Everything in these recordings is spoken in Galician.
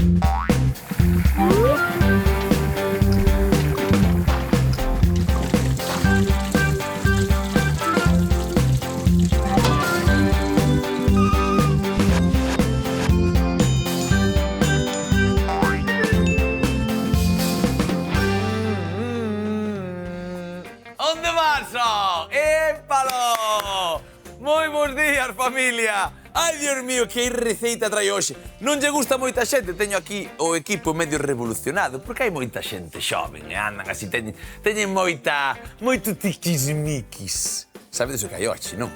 Onde vas, ó? Épalo! Moi bons días, familia! Ai, Dios mío, que receita trai hoxe. Non lle gusta moita xente, teño aquí o equipo medio revolucionado, porque hai moita xente xoven, e andan así, teñen moito tiquismiquis. Sabedes o que hai hoxe, non?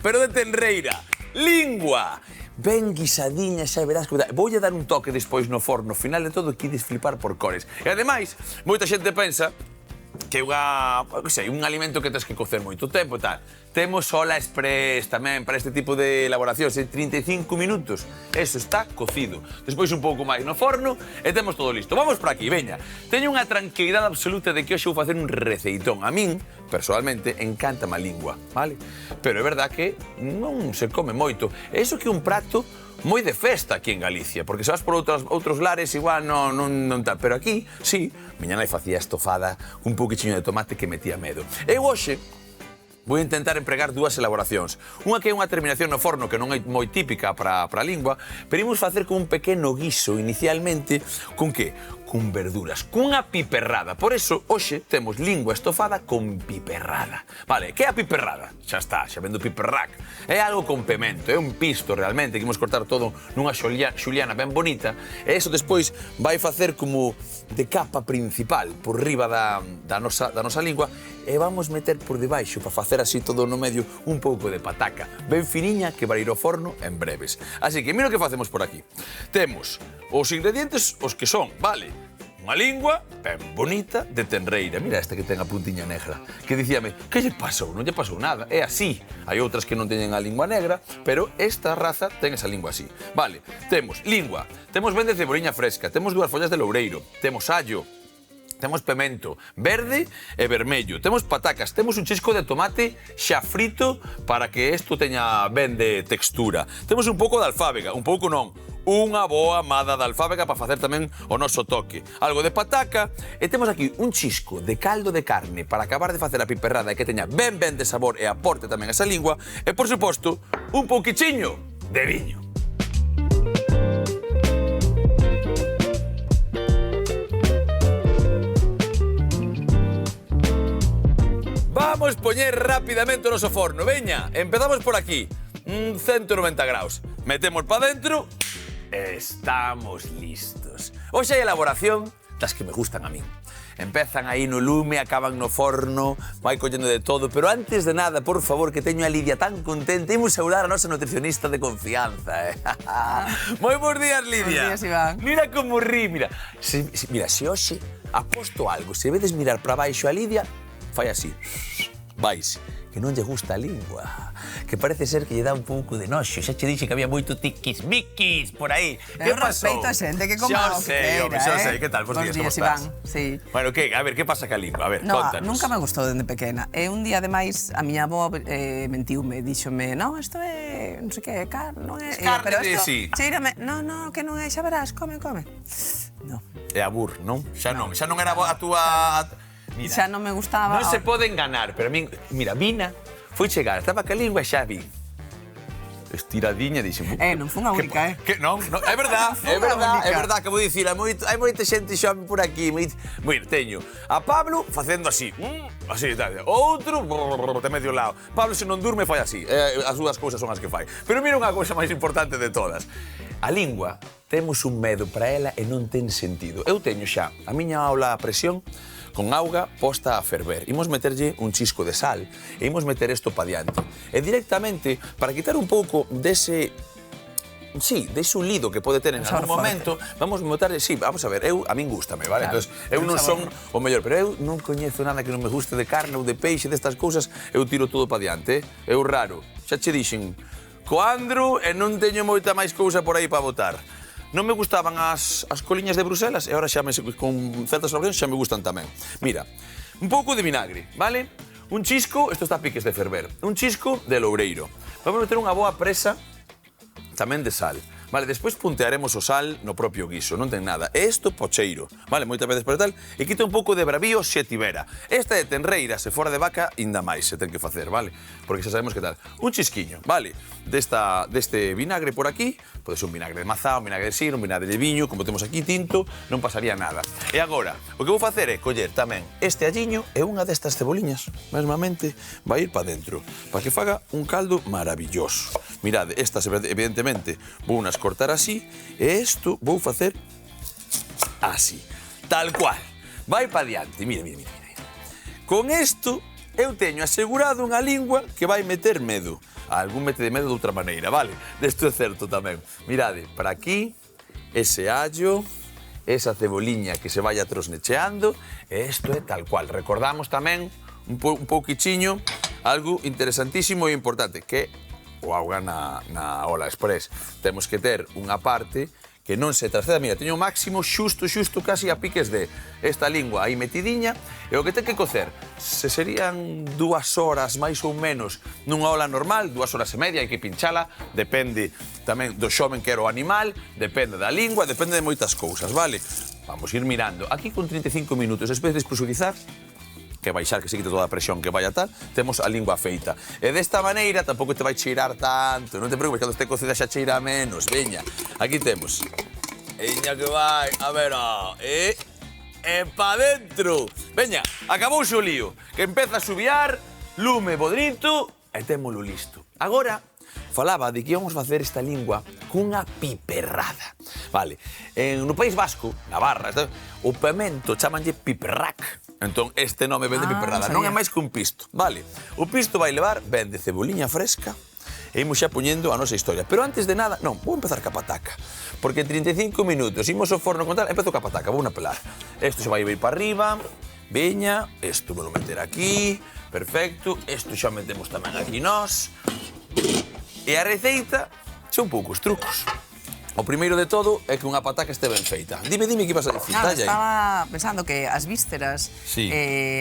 Pero de tenreira, lingua, ben guisadiña, xa verás que... Voulle dar un toque despois no forno, ao final de todo, que ides flipar por cores. E ademais, moita xente pensa que é un alimento que tens que cocer moito tempo e tal. Temos Ola Express tamén para este tipo de elaboracións, en 35 minutos. Eso está cocido. Despois un pouco máis no forno e temos todo listo. Vamos por aquí, veña. Teño unha tranquilidade absoluta de que hoxe vou facer un receitón. A min, personalmente, encanta a lingua, vale? Pero é verdad que non se come moito. E iso que é un prato moi de festa aquí en Galicia, porque se vas por outros lares igual non tal, pero aquí, sí, miña nai facía estofada un pouquichiño de tomate que metía medo. Eu hoxe vou intentar empregar dúas elaboracións. Unha que é unha terminación no forno que non é moi típica para a lingua, pero imos facer con un pequeno guiso inicialmente, con que? Con verduras, cunha piperrada. Por eso, hoxe temos lingua estofada con piperrada. Vale, que é a piperrada? Xa está, xa vendo piperrac. É algo con pemento, é un pisto realmente, que imos cortar todo nunha xuliana ben bonita, e eso despois vai facer como de capa principal por riba da nosa lingua, e vamos meter por debaixo, para facer así todo no medio, un pouco de pataca, ben finiña, que vai ir ao forno en breves. Así que mira o que facemos por aquí. Temos os ingredientes os que son, vale, unha lingua ben bonita de tenreira. Mira esta que ten a puntiña negra, que dicíame, que lle pasou? Non lle pasou nada, é así. Hai outras que non teñen a lingua negra, pero esta raza ten esa lingua así. Vale, temos lingua, temos ben de ceboliña fresca, temos 2 follas de loureiro, temos allo, temos pemento verde e vermello, temos patacas, temos un chisco de tomate xa frito para que isto teña ben de textura. Temos un pouco de alfábega, un pouco non, unha boa amada de alfábega para facer tamén o noso toque. Algo de pataca e temos aquí un chisco de caldo de carne para acabar de facer a piperrada e que teña ben de sabor e aporte tamén esa lingua e, por suposto, un pouquichiño de viño. Vamos poñer rapidamente o noso forno. Veña, empezamos por aquí. 190 graus. Metemos para dentro e estamos listos. Hoxe hai elaboración das que me gustan a min. Empezan aí no lume, acaban no forno, vai collendo de todo, pero antes de nada, por favor, que teño a Lidia tan contenta, imos saudar a nosa nutricionista de confianza, Moi bons días, Lidia. Bons días, Iván. Mira como rí, mira. Mira, se hoxe aposto algo, se vedes mirar para baixo a Lidia, fai así, vais, que non lle gusta a lingua, que parece ser que lle dá un pouco de noxo. Xa che dixe que había moito tiquismiquis por aí. Que pasou? Respeito a xente que coma o que queira, xa sei, que tal? Bons días, como estás? Iván, sí. Bueno, que, a ver, que pasa ca lingua? A ver, contanos. Nunca me gustou dende pequena. E un día, ademais, a miña avó mentiume, díxome, non, isto é, non sei que, carne, non é... Carne de sí. Cheírame, non, que non é, xa verás, come. No. É abur, non? Xa non era a túa... Mira, xa non me gustaba. Non se pode enganar, pero a min, mira, vina, foi chegar, estaba ca lingua e xa vi. Estiradiña, dixen... Non foi unha única, Non, é verdad, é verdad, que vou dicir, hai moita xente xa por aquí. Bueno, teño a Pablo facendo así, así, tal, outro, de medio lado. Pablo, se non durme, fai así, as dúas cousas son as que fai. Pero mira unha cousa máis importante de todas. A lingua, temos un medo para ela e non ten sentido. Eu teño xa a miña aula a presión con auga posta a ferver. Imos meterlle un chisco de sal e imos meter isto pa diante. E directamente, para quitar un pouco dese... Sí, dese lido que pode ter en algún momento, vamos botarlle, sí, vamos a ver, a min gústame, vale? Claro, Entón, eu non son o mellor, pero eu non coñezo nada que non me guste de carne ou de peixe, destas cousas, eu tiro todo pa diante, eu raro. Xa che dixen, coandro e non teño moita máis cousa por aí para botar. Non me gustaban as coliñas de Bruselas e agora xa con certas ocasións xa me gustan tamén. Mira, un pouco de vinagre, vale? Un chisco, isto está a piques de ferver, un chisco de loureiro. Vamos meter unha boa presa tamén de sal. Vale, despois puntearemos o sal no propio guiso, non ten nada. E isto pocheiro, vale, moitas veces para tal, e quita un pouco de bravío se tivera. Esta de tenreira, se fora de vaca, inda máis se ten que facer, vale? Porque xa sabemos que tal. Un chisquiño, vale, deste vinagre por aquí, pode ser un vinagre de mazá, un vinagre de sir, un vinagre de viño, como temos aquí tinto, non pasaría nada. E agora, o que vou facer é coller tamén este alliño e unha destas ceboliñas, mesmamente, vai ir para dentro, para que faga un caldo maravilloso. Mirade, estas, evidentemente, vou unas cortar así, e isto vou facer así, tal cual. Vai para diante, mira. Con isto, eu teño asegurado unha lingua que vai meter medo. Algún mete de medo de outra maneira, vale? Desto é certo tamén. Mirade, para aquí, ese allo, esa ceboliña que se vai trosnecheando, e isto é tal cual. Recordamos tamén un pouquichiño algo interesantísimo e importante, que o auga na Ola Express. Temos que ter unha parte que non se trasceda. Mira, teño o máximo xusto casi a piques de esta lingua aí metidiña, e o que ten que cocer, se serían 2 horas máis ou menos nunha ola normal, 2 horas e media, hai que pinchala, depende tamén do xoven que era o animal, depende da lingua, depende de moitas cousas, vale? Vamos ir mirando. Aquí con 35 minutos, despois de despresurizar, que baixar, que se quite toda a presión que vai a tal, temos a lingua feita. E desta maneira tampouco te vai cheirar tanto, non te preocupes, cando este cocida xa cheira menos, veña. Aquí temos. Veña que vai, a ver, e pa dentro. Veña, acabouse o lío, que empeza a subiar, lume bodrito, e témolo listo. Agora, falaba de que íbamos facer esta lingua cunha piperrada. Vale, no País Vasco, Navarra, o pemento chamanlle piperrac. Entón, este nome ven de piperrada. Non é máis que un pisto, vale? O pisto vai levar ben de ceboliña fresca e imos xa poñendo a nosa historia. Pero antes de nada, non, vou empezar ca pataca. Porque en 35 minutos imos ao forno con tal, empezo ca pataca, vou na pelar. Isto xa vai ir para arriba, veña, isto vou meter aquí, perfecto, isto xa metemos tamén aquí nós. E a receita son poucos trucos. O primeiro de todo é que unha pataca este ben feita. Dime que ibas a dicir. Estaba pensando que as vísceras, sí,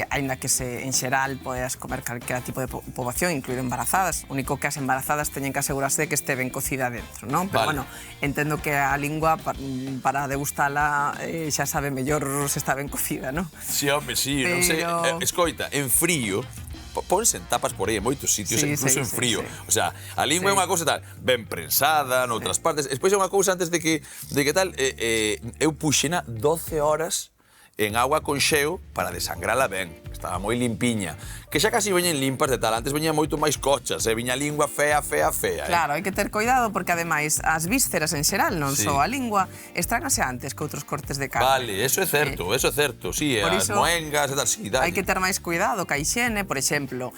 aínda que en xeral podes comer calquera tipo de poboación, incluído embarazadas, o único que as embarazadas teñen que asegurarse de que este ben cocida dentro, non? Pero, bueno, entendo que a lingua, para degustala, xa sabe mellor se está ben cocida, non? Sí, home, sí, non sei. Escoita, en frío, ponse en tapas por aí en moitos sitios, incluso en frío. O sea, a lingua é unha cousa tal, ben prensada, noutras partes. Despois é unha cousa antes de que tal, eu puxena 12 horas en agua con xeo para desangrala ben. Estaba moi limpiña. Que xa casi veñen limpas de tal. Antes veñen moito máis cochas, viña a lingua fea. Claro, hai que ter cuidado porque, ademais, as vísceras en xeral, non só a lingua, estragase antes que outros cortes de carne. Vale, eso é certo, sí, as moengas e tal, sí, dale. Hai que ter máis cuidado ca hixiene, por exemplo,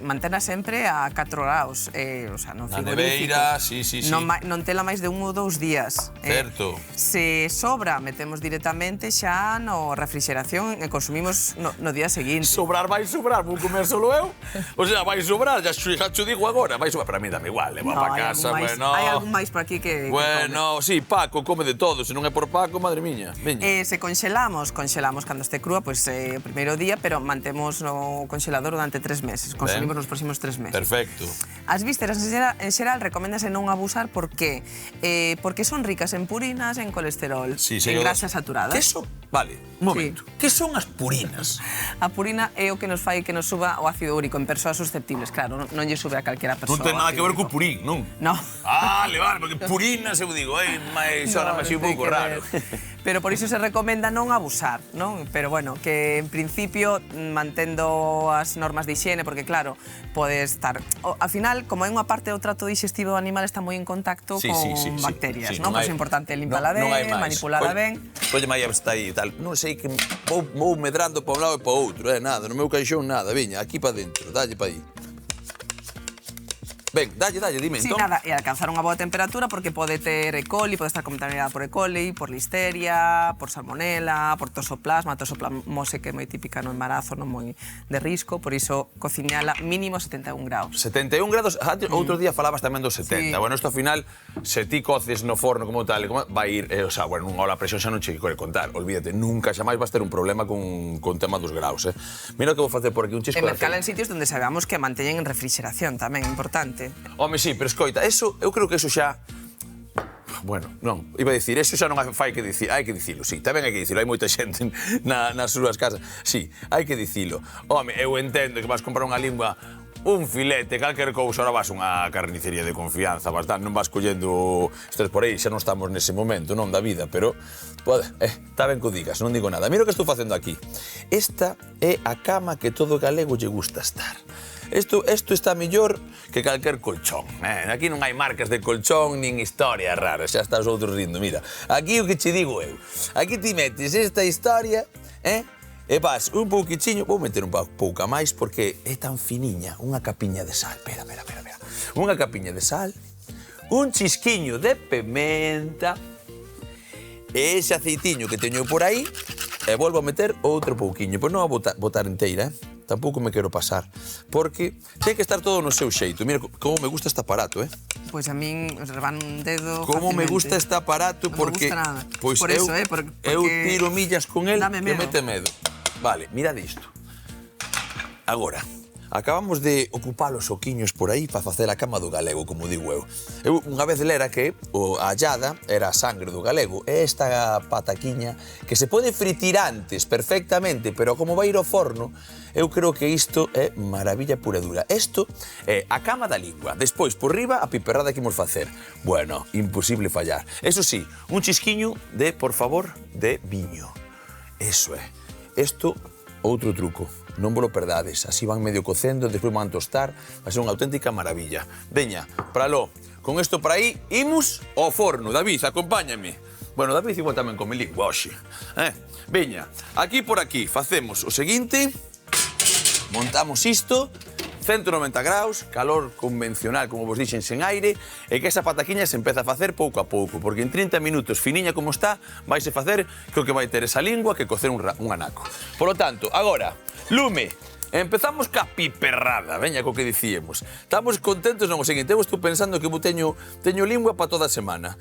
mantena sempre a 4 graus, o sea, no frigorífico. Na neveira, sí. Non tela máis de 1 ou 2 días. Certo. Se sobra, metemos directamente xa no refrigeración e consumimos no día seguinte. Vai sobrar, vou comer solo eu. O sea, vai sobrar, xa te digo agora, vai sobrar. Para mí dame igual, levo para casa, bueno. Hai algún máis por aquí que bueno, sí, Paco come de todo, se non é por Paco, madre miña. Se conxelamos cando este crúa, pois o primeiro día, pero mantemos no conxelador durante 3 meses. Consumimos nos próximos 3 meses. Perfecto. As vísceras en xeral recoméndase non abusar porque son ricas en purinas, en colesterol, en grasas saturadas. Que son? Vale, un momento. Que son as purinas? A purina é o que nos fai que nos suba o ácido úrico en persoas susceptibles, claro, non lle sube a calquera persoa. Non ten nada que ver co purín, non? Non. Vale, porque purinas, eu digo, sona máis un pouco raro. Pero por iso se recomenda non abusar, non? Pero bueno, que en principio mantendo as normas de higiene, porque claro, pode estar... Al final, como é unha parte do trato digestivo do animal, está moi en contacto con bacterias, non? Pois é importante limpala ben, manipulala ben. Oye, Maia, está aí e tal. Non sei que vou medrando para un lado e para outro, nada, no meu caixón nada, viña, aquí para dentro, dalle para aí. Ben, dalle, dime, entón. Sí, nada, e alcanzar unha boa temperatura porque pode ter E. coli, pode estar contaminada por E. coli, por listeria, por salmonela, por toxoplasma. A toxoplasmose que é moi típica no embarazo, non moi de risco, por iso cociñala mínimo 71 graus. 71 graus, outro día falabas tamén dos 70. Bueno, isto ao final, se ti coces no forno como tal, vai ir, o sea, bueno, unha ola presión xa non che quero contar, olvídate, nunca xa máis vas ter un problema con tema dos graus, Mira o que vou facer por aquí, un chisco de aceite. E mercala en sitios onde sabemos que manteñen en refrigeración tamén, importante. Home, sí, pero escoita, eu creo que eso xa Bueno, non, iba a dicir, eso xa non fai que dicir, hai que dicilo, sí, tamén hai que dicilo, hai moita xente nas súas casas, sí, hai que dicilo. Home, eu entendo que vas comprar unha lingua, un filete, calquer cousa, ahora vas a unha carnicería de confianza, bastante, non vas collendo estes por aí, xa non estamos nese momento, non, da vida, pero, está ben que o digas, non digo nada. Mira o que estou facendo aquí. Esta é a cama que todo galego lle gusta estar. Isto está mellor que calquer colchón. Aquí non hai marcas de colchón nin historias raras, xa estás outros rindo. Mira, aquí o que che digo eu. Aquí ti metes esta historia, e vas un pouquichiño, vou meter un pouca máis porque é tan finiña, unha capiña de sal. Espera. Unha capiña de sal, un chisquiño de pimenta, e ese aceitiño que teño por aí, e volvo a meter outro pouquiño. Pois non a botar inteira, tampouco me quero pasar, porque ten que estar todo no seu xeito. Mira como me gusta este aparato, Pois a min reban un dedo Como me gusta este aparato, porque... Non me gusta nada. Pois Por eso, porque... eu tiro millas con el Dame que medo. mete medo. Vale, mirad isto. Agora, acabamos de ocupar os oquiños por aí para facer a cama do galego, como digo eu. Eu unha vez lera que a allada era a sangre do galego. É esta pataquiña que se pode fritir antes perfectamente, pero como vai ir ao forno, eu creo que isto é maravilla pura e dura. Isto é a cama da lingua. Despois, por riba, a piperrada que imos facer. Bueno, imposible fallar. Eso sí, un chisquiño de, por favor, de viño. Eso é. Isto, outro truco. Non vos lo perdades. Así van medio cocendo, despois van a tostar. Vai ser unha auténtica maravilla. Veña, para lo, con isto para aí, imos ao forno. David, acompáñame. Bueno, David igual tamén come lingua, oxe. Veña, aquí por aquí facemos o seguinte. Montamos isto, 190 graus, calor convencional, como vos dixen, sen aire, e que esa pataquiña se empeza a facer pouco a pouco, porque en 30 minutos, finiña como está, vaise facer que o que vai ter esa lingua que cocer un anaco. Por lo tanto, agora, lume. Empezamos ca piperrada, veña co que dicíamos. Estamos contentos non o seguinte, eu estou pensando que eu teño lingua para toda a semana,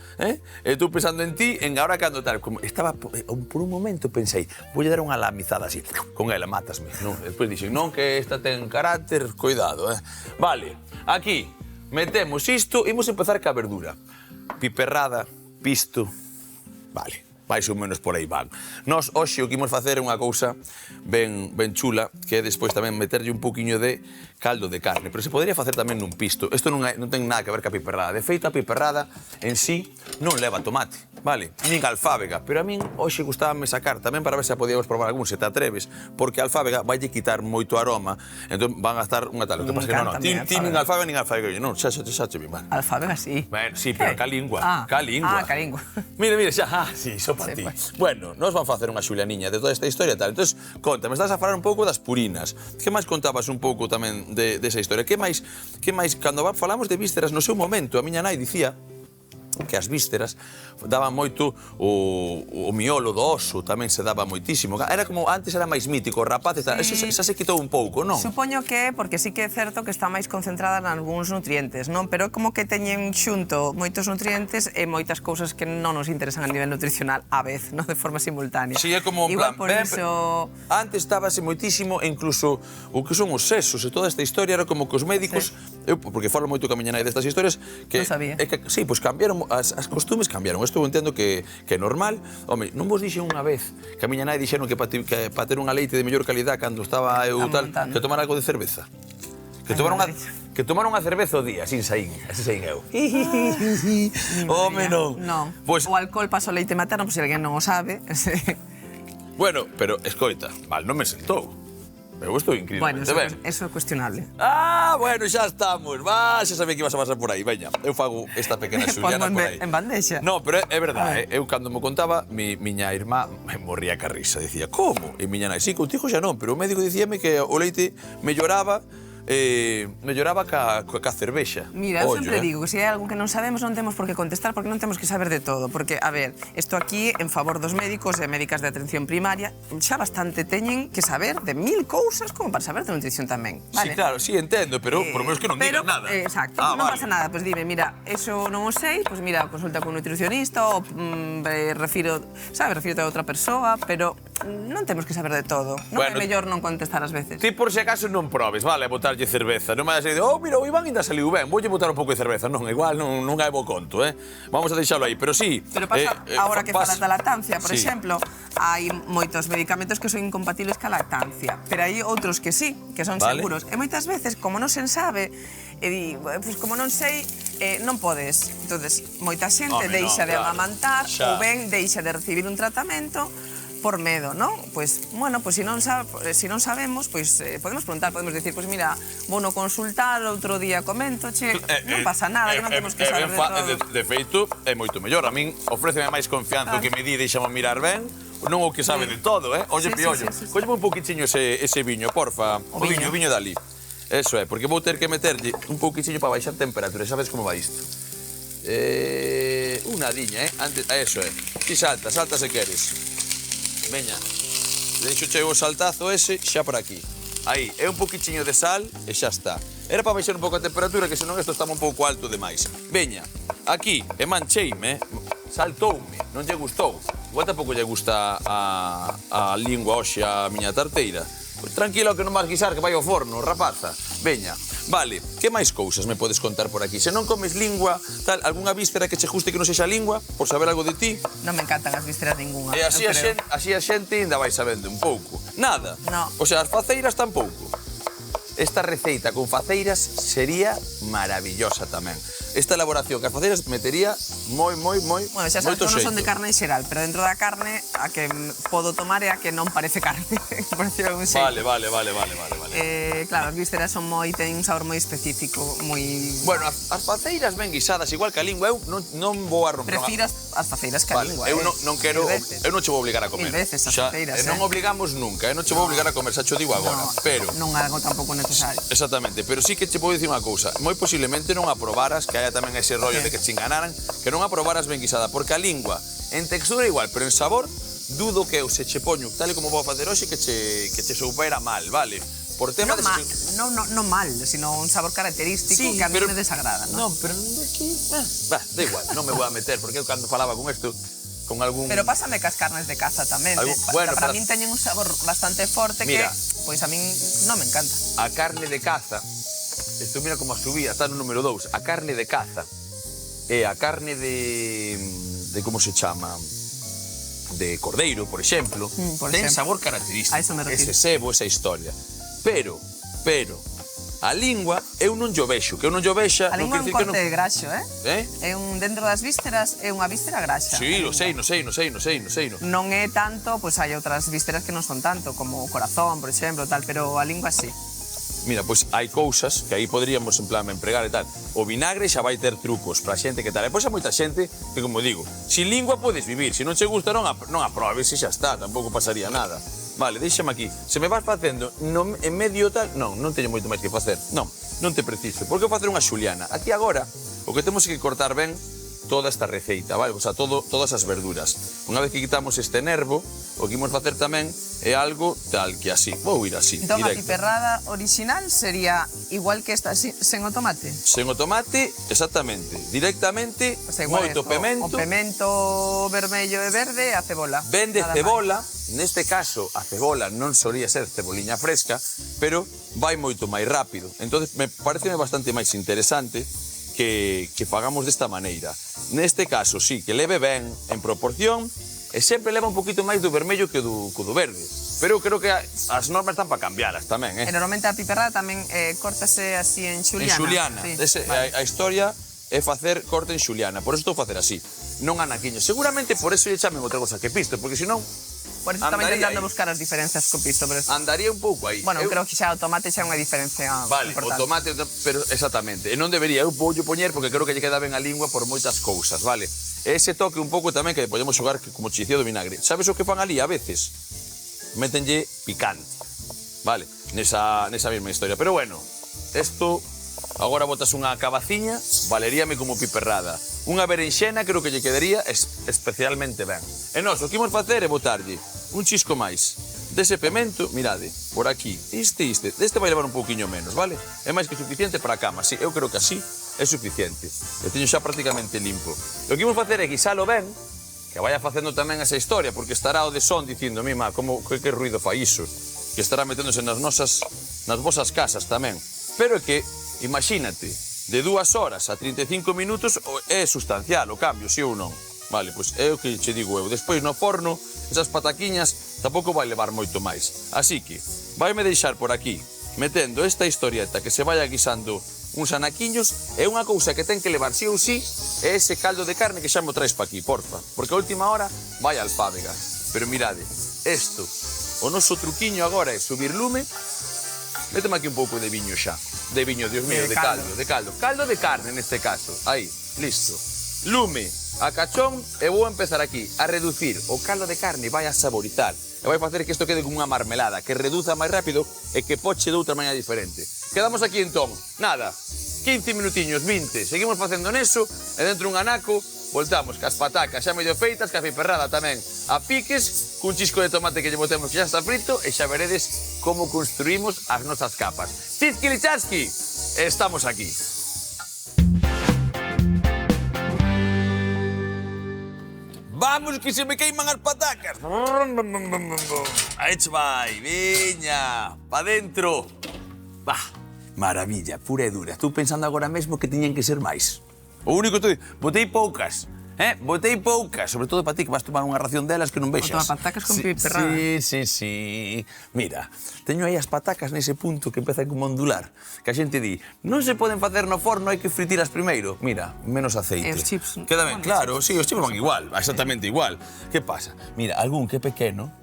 Estou pensando en ti, en agora cando tal, como estaba por un momento pensei, voulle dar unha lamizada así, con ela mátasme, non? Despois dixen, non, que esta ten carácter, cuidado, Vale, aquí metemos isto, imos empezar ca verdura. Piperrada, pisto, vale. Mais ou menos por aí van. Nós, hoxe, o que imos facer é unha cousa ben chula, que é despois tamén meterlle un pouquiño de caldo de carne, pero se podría facer tamén nun pisto. Isto non ten nada que ver ca piperrada. De feito, a piperrada en sí non leva tomate, vale? Nin alfábega, pero a min hoxe gustábame sacar tamén para ver se podíamos probar algún, se te atreves, porque a alfábega vaille quitar moito aroma, entón van a estar unha tal. O que pasa que non, ti nin alfábega nin alfábega, non, xa mi mal. Alfábega sí. Bueno, sí, pero ca lingua, ca lingua. Ca lingua. Mira, xa, sí, iso para ti. Bueno, nos van facer unha xulianiña de toda esta historia e tal. Entón, conta, me estás a falar un pouco das purinas. Que máis contabas un pouco tamén desa historia? Que máis, cando falamos de vísceras, no seu momento, a miña nai dicía que as vísceras daban moito o miolo do oso, tamén se daba moitísimo. Era como, antes era máis mítico, os rapaces, eso xa se quitou un pouco, non? Supoño que, porque sí que é certo que está máis concentrada en algúns nutrientes, non? Pero como que teñen xunto moitos nutrientes e moitas cousas que non nos interesan a nivel nutricional a vez, non? De forma simultánea. Sí, é como, en plan, por iso... Antes estábase moitísimo, e incluso o que son os sesos e toda esta historia era como que os médicos, eu, porque falo moito ca miña nai destas historias, que... Non sabía. Sí, pois cambiaron, as costumes cambiaron. Isto eu entendo que é normal. Home, non vos dixen unha vez que a miña nai dixeron que para ter unha leite de mellor calidad cando estaba eu tal, que tomar algo de cerveza. Que tomar unha cerveza o día, así saín eu. Home, non. Non. O alcohol paso leite materno, se alguén non o sabe. Bueno, pero, escoita, mal, non me sentou. Eu estou increíblemente ben. Bueno, eso é cuestionable. Bueno, xa estamos. Xa sabía que ibas a pasar por aí. Veña, eu fago esta pequena xuliana por aí. En bandexa. No, pero é verdade, eu cando me contaba, miña irmá me morría ca risa. Dicía, como? E miña nai, sí, contigo xa non, pero o médico dicíame que o leite melloraba ca cervexa. Mira, eu sempre digo que se hai algo que non sabemos non temos por que contestar porque non temos que saber de todo. Porque, a ver, isto aquí, en favor dos médicos e médicas de atención primaria, xa bastante teñen que saber de 1000 cousas como para saber de nutrición tamén. Sí, claro, sí, entendo, pero por lo menos que non digan nada. Exacto, non pasa nada. Pois dime, mira, eso non o sei, pois mira, consulta con un nutricionista ou refírate a outra persoa, pero non temos que saber de todo. Non é Bueno, mellor non contestar ás veces. Ti por se acaso non probes, vale, botarlle cerveza. Non me vas a decir, oh, mira, o Iván ainda saliu ben, voulle botar un pouco de cerveza. Non, igual non hai bo conto, Vamos a deixalo aí, pero sí. Pero pasa, agora que falas da lactancia, por Sí. exemplo, hai moitos medicamentos que son incompatibles ca lactancia, pero hai outros que sí, que son Vale. seguros. E moitas veces, como non se sabe, e di, pues como non sei, non podes. Entonces, moita xente Home, deixa no, de claro. amamantar Xa. ou ben deixa de recibir un tratamento por medo, ¿no? Pues, bueno, pues si non sabemos, pues podemos preguntar, podemos decir, pues mira, vou no consultar, outro día comento, che, non pasa nada, que non temos que saber de todo. De feito, é moito mellor. A min ofréceme máis confianza o que me di, deixame mirar ben, non o que sabe de todo, Olle, Sí, piollo, sí. cólleme un poquichiño ese viño, porfa. O viño dali. Eso é, porque vou ter que meterlle un poquichiño para baixar temperatura, sabes como vai isto? Unha diña, Antes, eso é. Ti salta se queres. Veña, deixo chego o saltazo ese xa por aquí. Aí, é un poquichiño de sal e xa está. Era para baixar un pouco a temperatura, que senón isto estaba un pouco alto demais. Veña, aquí, e mancheime, saltoume, non lle gustou. Igual tampouco lle gusta a lingua hoxe a miña tarteira. Pois tranquilo que non vas guisar, que vai ao forno, rapaza. Veña, vale, que máis cousas me podes contar por aquí? Se non comes lingua, tal, algunha víscera que che guste que non sexa lingua, por saber algo de ti? Non me encantan as vísceras ningunha. E así eu creo. a xente ainda vai sabendo un pouco. Nada. No. O sea, as faceiras tampouco. Esta receita con faceiras sería maravillosa tamén. Esta elaboración que as faceiras metería Bueno, xa sabes moito que non son xeito. de carne en xeral, pero dentro da carne a que podo tomar é a que non parece carne, por decirlo de un xeito. Vale. Claro, as vísceras son teñen un sabor moi específico, moi... Bueno, as faceiras ben guisadas igual que a lingua, eu non vou a romper. Prefiro as faceiras que a Vale, lingua. eu non quero, Mil veces. eu non che vou obligar a comer. Mil veces as Xa, faceiras, non obligamos nunca, non che vou obligar a comer, xa cho digo agora, pero Non algo tampouco necesario. exactamente, pero sí que che vou dicir unha cousa. Moi posiblemente non aprobaras, que haya tamén ese rollo de que che enganaran, que non aprobaras ben guisada, porque a lingua, en textura igual, pero en sabor, dudo que eu se che poño, tal e como vou a facer hoxe, que che soupera mal, vale? Por tema de... Non mal, sino un sabor característico que a mí me desagrada, ¿no? Non, pero aquí... da igual, non me vou a meter, porque eu cando falaba con isto, con algún... Pero pásame cas carnes de caza tamén. Bueno, para min teñen un sabor bastante forte Mira. que, pois a min non me encanta. A carne de caza, isto mira como a subía, está no número 2, a carne de caza e a carne de como se chama, de cordeiro, por exemplo, por ten exemplo. sabor característico, A eso me refiro. ese sebo, esa historia. Pero, a lingua eu non llo vexo, que eu non llo vexa... A lingua é un corte de graxo, Eh? Dentro das vísceras é unha víscera graxa. Sí, lo sei. Non é tanto, pois hai outras vísceras que non son tanto, como o corazón, por exemplo, tal, pero a lingua sí. Mira, pois hai cousas que aí poderíamos en plan empregar e tal. O vinagre xa vai ter trucos para a xente que tal. E pois hai moita xente que, como digo, sin lingua podes vivir, se non che gusta non aprobes e xa está, tampouco pasaría nada. Vale, deixame aquí. Se me vas facendo en medio tal, non teño moito máis que facer. Non te preciso. Porque vou facer unha xuliana. Aquí agora, o que temos é que cortar ben toda esta receita, vale? O sea, todas as verduras. Unha vez que quitamos este nervo, o que imos facer tamén é algo tal que así. Vou ir así, Entón, a directo. piperrada original sería igual que esta, sen o tomate. Sen o tomate, exactamente. Directamente, O sea, igual moito é pemento. O pemento vermello e verde e a cebola. Vende Nada cebola, neste caso a cebola non solía ser ceboliña fresca, pero vai moito máis rápido. Entonces me parece bastante máis interesante que fagamos desta maneira. Neste caso, sí, que leve ben en proporción e sempre leva un poquito máis do vermello que do verde. Pero eu creo que as normas están para cambiarlas tamén, E normalmente a piperrada tamén córtase así en xuliana. En xuliana. Sí, vale. A historia é facer corte en xuliana, por eso estou a facer así, non a naquiño. Seguramente por eso lle chamen outra cosa que pisto, porque senón Por eso estaba andaría intentando aí. buscar as diferencias co pisto, pero... Andaría un pouco aí. Bueno, Eu- creo que xa o tomate xa é unha diferencia Vale, importante. o tomate, pero exactamente. E non debería, eu voulle poñer porque creo que lle queda ben a lingua por moitas cousas, vale? E ese toque un pouco tamén que podemos xogar como chiceo do vinagre. Sabes o que fan ali a veces? Métenlle picante, vale? Nesa mesma historia. Pero bueno, isto agora botas unha cabaciña, valeríame como piperrada. Unha berenxena creo que lle quedaría especialmente ben. E nós, o que imos facer é botarlle un chisco máis dese pemento, mirade, por aquí, deste vai levar un pouquiño menos, vale? É máis que suficiente para a cama, sí, eu creo que así é suficiente. Eu teño xa prácticamente limpo. O que imos facer é guisalo ben, que vaya facendo tamén esa historia, porque estará o de son dicindo, mima, que ruido fai iso? Que estará meténdose nas vosas casas tamén. Pero é que, imagínate, de 2 horas a 35 minutos é sustancial o cambio, sí ou non? Vale, pois é o que che digo eu. Despois no forno, esas pataquiñas tampouco vai levar moito máis. Así que, vaime deixar por aquí, metendo esta historieta que se vaya guisando uns anaquiños, e unha cousa que ten que levar sí ou sí é ese caldo de carne que xa mo traes pa aquí, porfa. Porque a última hora vai alfábega. Pero mirade, isto, o noso truquiño agora é subir lume. Méteme aquí un pouco de viño xa. De viño, Dios mío, de caldo. Caldo de carne neste caso. Aí, listo. Lume a cachón e vou empezar aquí a reducir o caldo de carne, vai a saborizar. E vai facer que isto quede como unha marmelada, que reduza máis rápido e que poche de outra maneira diferente. Quedamos aquí entón, nada, 15 minutiños, 20, seguimos facendo neso, e dentro un anaco, voltamos cas patacas xa medio feitas, ca piperrada tamén a piques, cun chisco de tomate que lle botemos que xa está frito, e xa veredes como construímos as nosas capas. Chiskilichaski, estamos aquí. Vamos, que se me queiman as patacas. Aí che vai, viña, pa dentro. Bah, maravilla, pura e dura. Estou pensando agora mesmo que tiñen que ser máis. O único que botei poucas. Botei poucas, sobre todo para ti que vas tomar unha ración delas que non vexas. Botou patacas con piperrada. Sí. Mira, teño aí as patacas nese punto que empezan como a ondular. Que a xente di, non se poden facer no forno, hai que fritilas primeiro. Mira, menos aceite. E os chips. Queda ben, claro, sí, os chips van igual, exactamente igual. Que pasa? Mira, algún que é pequeno,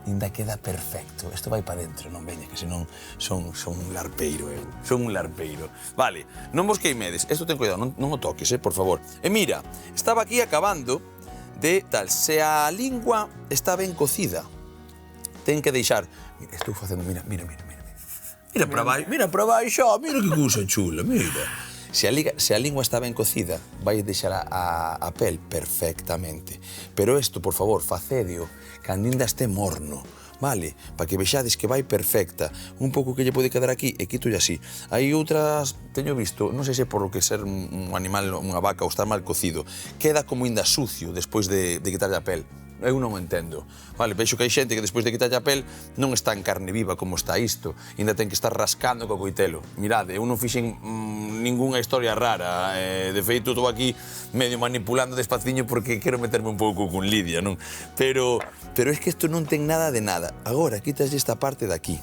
ainda queda perfecto. Isto vai para dentro, non veña, que senón son un larpeiro, eu. Son un larpeiro. Vale, non vos queimedes. Isto ten cuidado, non o toques, por favor. E mira, estaba aquí acabando de tal, se a lingua está ben cocida, ten que deixar... Mira, estou facendo, mira. Mira para baixo, mira que cousa chula, mira. Se a lingua está ben cocida, vai deixar a pel perfectamente. Pero isto, por favor, facedio, cando ainda este morno, vale? Para que vexades que vai perfecta. Un pouco que lle pode quedar aquí, e quitolle así. Hai outras, teño visto, non sei se por lo que ser un animal, unha vaca, ou estar mal cocido, queda como ainda sucio despois de quitarlle a pel. Eu non o entendo. Vale, vexo que hai xente que despois de quitarlle a pel non está en carne viva como está isto. Ainda ten que estar rascando co coitelo. Mirade, eu non fixen ningunha historia rara. De feito, estou aquí medio manipulando despaciño porque quero meterme un pouco con Lidia, non? Pero é que isto non ten nada de nada. Agora, quitaslle esta parte de aquí,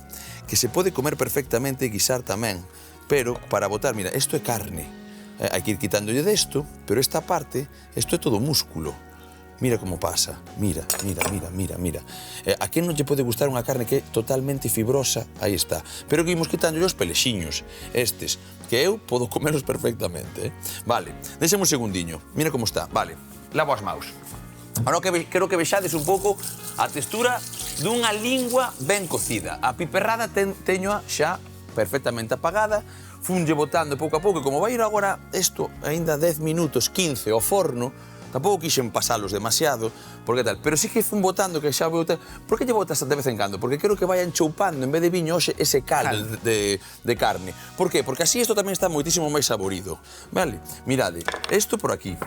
que se pode comer perfectamente e guisar tamén. Pero, para botar, mira, isto é carne. Hai que ir quitándolle desto, pero esta parte, isto é todo músculo. Mira como pasa, mira. A quen non lle pode gustar unha carne que é totalmente fibrosa? Aí está. Pero que imos quitándolle os pelexiños, estes, que eu podo comelos perfectamente. Vale, deixeme un segundiño, mira como está. Vale, lavo as maus. Ahora quero que vexades un pouco a textura dunha lingua ben cocida. A piperrada teñoa xa perfectamente apagada, funlle botando pouco a pouco, e como vai ir agora isto, aínda 10 minutos, 15 ao forno, tampouco quixen pasalos demasiado, porque tal, pero sí que fun botando que xa vou ter... Por que lle botas de vez en cando? Porque quero que vayan choupando, en vez de viño, ese caldo de carne. Por qué? Porque así isto tamén está moitísimo máis saborido. Vale? Mirade, isto por aquí.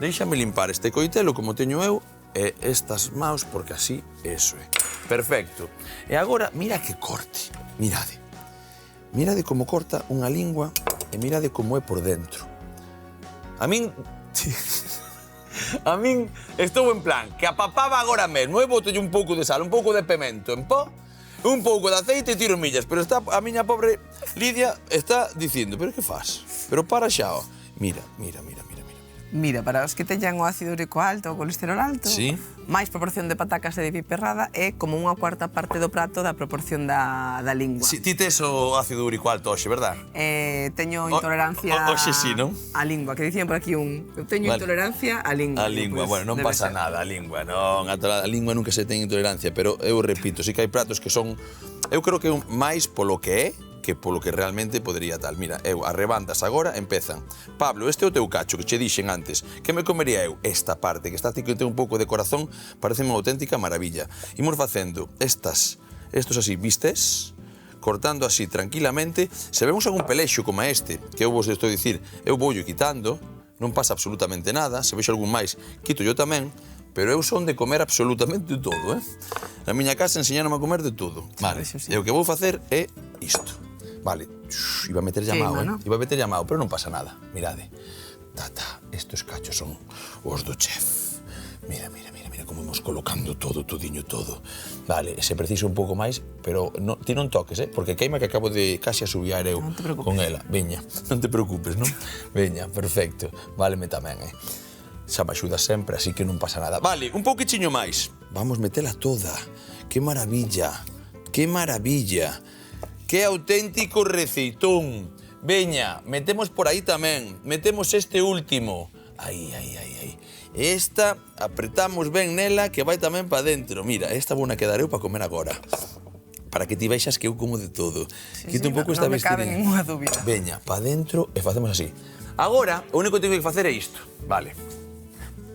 Déixame limpar este coitelo como teño eu, e estas maus, porque así, eso é. Perfecto. E agora, mira que corte. Mirade. Mirade como corta unha lingua e mirade como é por dentro. A min estou en plan que apapaba agora mesmo, e botolle un pouco de sal, un pouco de pemento en pó, un pouco de aceite e tiro millas, pero está a miña pobre Lidia está dicindo, pero que faz? Pero para xa, ó. Mira. Mira, para os que teñan o ácido úrico alto, o colesterol alto, sí, máis proporción de patacas e de piperrada é como unha cuarta parte do prato da proporción da lingua. Si, ti tes o ácido úrico alto hoxe, verdad? Teño intolerancia hoxe sí, non? A lingua, que dicían por aquí eu teño intolerancia á lingua. A lingua, pues, bueno, non pasa nada, a lingua, non, a lingua nunca se ten intolerancia, pero eu repito, sí que hai pratos que son, eu creo que máis polo que é, que polo que realmente podería tal. Mira, eu, as rebandas agora empezan. Pablo, este é o teu cacho que che dixen antes. Que me comería eu? Esta parte, que está aquí que ten un pouco de corazón, parece unha auténtica maravilla. Imos facendo estos así, vistes? Cortando así tranquilamente. Se vemos algún pelexo como este, que eu vos estou dicir, eu vou quitando, non pasa absolutamente nada. Se vexo algún máis, quito yo tamén. pero eu son de comer absolutamente todo, Na miña casa enseñaron a comer de todo. Vale, Eso sí. e o que vou facer é isto. Vale, iba a meter llamado, Queima, ¿no? Iba a meter llamado, pero non pasa nada. Mirade. Estos cachos son os do chef. Mira como imos colocando todo, todiño todo. Vale, se precisa un pouco máis, pero ti non toques, porque queima que acabo de casi asubiar eu con ela. Veña, non te preocupes, non? Veña, perfecto. Váleme tamén, Xa me axuda sempre, así que non pasa nada. Vale, un pouquichiño máis. Vamos metela toda. Que maravilla, que maravilla. Que auténtico receitón. Veña, metemos por aí tamén. Metemos este último. Aí. Esta, apretamos ben nela, que vai tamén para dentro. Mira, esta vou na quedar eu para comer agora. Para que ti veixas que eu como de todo. Quito un pouco esta Non me cabe bestería. ninguna dúbida. Veña, para dentro e facemos así. Agora, o único que teño que facer é isto. Vale.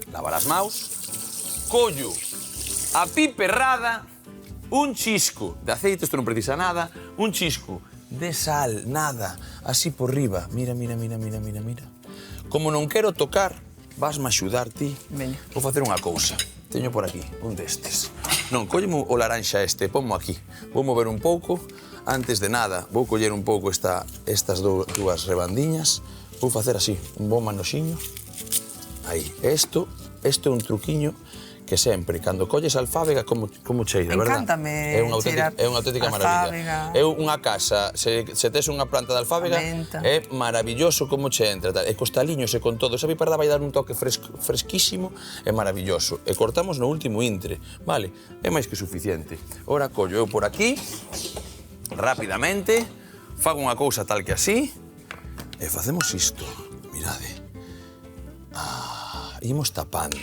Lavar as maus. Collo a piperrada, un chisco de aceite, isto non precisa nada, un chisco de sal, nada, así por riba. Mira. Como non quero tocar, vasme axudar ti. Veña. Vou facer unha cousa. Teño por aquí un destes. Non, collemo o laranxa este, ponmo aquí. Vou mover un pouco. Antes de nada, vou coller un pouco estas dúas rebandiñas. Vou facer así, un bon manoxiño. Aí, isto é un truquiño que sempre, cando colles alfábega, como cheira, verdad? Encántame cheirar É unha auténtica maravilla. É unha casa, se tes unha planta de alfábega, é maravilloso como che entra. E cos taliños e con todo, esa piperda vai dar un toque fresquísimo, é maravilloso. E cortamos no último intre, vale? É máis que suficiente. Ora collo eu por aquí, rapidamente, fago unha cousa tal que así, e facemos isto. Mirade. Imos tapando.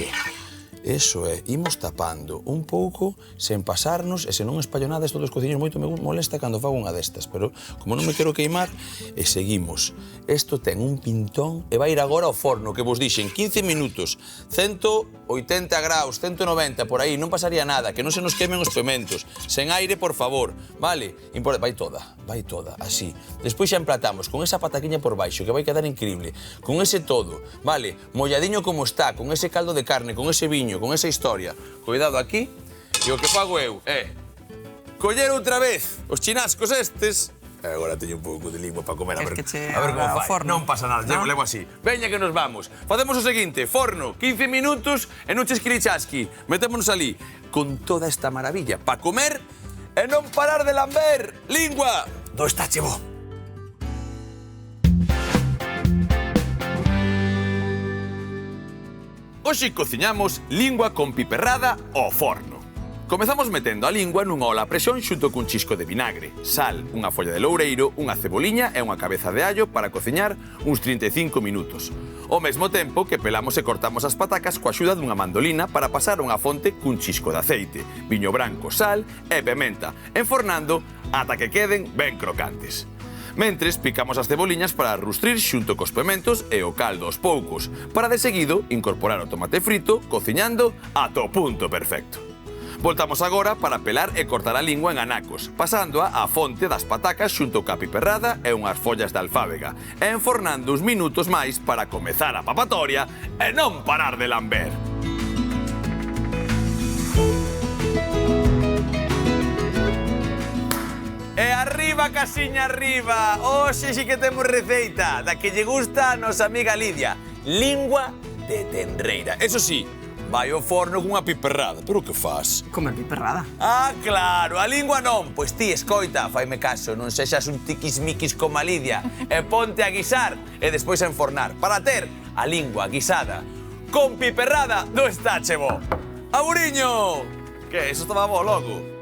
Eso é, imos tapando un pouco, sen pasarnos, e se non espallo nada, isto dos cociños moito me molesta cando fago unha destas, pero como non me quero queimar, e seguimos. Isto ten un pintón, e vai ir agora ao forno, que vos dixen, 15 minutos, 180 graus, 190, por aí, non pasaría nada, que non se nos quemen os pementos, sen aire, por favor, vale? Vai toda, así. Despois xa emplatamos con esa pataquiña por baixo, que vai quedar increíble, con ese todo, vale? Molladiño como está, con ese caldo de carne, con ese viño, con esa historia. Cuidado aquí. E o que fago eu é coller outra vez os chinascos estes. E agora teño un pouco de lingua para comer, a ver como fai. Non pasa nada, levo así. Veña que nos vamos. Facemos o seguinte, forno, 15 minutos e non chesquirichasqui. Metémonos ali con toda esta maravilla para comer e non parar de lamber. Lingua, do está chevo. Hoxe cociñamos lingua con piperrada ao forno. Comezamos metendo a lingua nunha ola a presión xunto cun chisco de vinagre, sal, unha folla de loureiro, unha ceboliña e unha cabeza de allo para cociñar uns 35 minutos. Ao mesmo tempo que pelamos e cortamos as patacas coa axuda dunha mandolina para pasar unha fonte cun chisco de aceite, viño branco, sal e pementa, enfornando ata que queden ben crocantes. Mentres, picamos as ceboliñas para rustrir xunto cos pementos e o caldo aos poucos, para de seguido incorporar o tomate frito, cociñando ata o punto perfecto. Voltamos agora para pelar e cortar a lingua en anacos, pasándoa á fonte das patacas xunto ca piperrada e unhas follas de alfábega, e enfornando uns minutos máis para comezar a papatoria e non parar de lamber. E arriba, casiña, arriba! Hoxe sí que temos receita da que lle gusta a nosa amiga Lidia. Lingua de tenreira. Eso sí, vai ao forno cunha piperrada. Pero que faz? Comer piperrada. Ah, claro, a lingua non. Pois ti, escoita, faime caso, non sexas un tiquismiquis como a Lidia. E ponte a guisar e despois a enfornar para ter a lingua guisada con piperrada do está che bo. Aburiño! Que, eso estaba bo logo.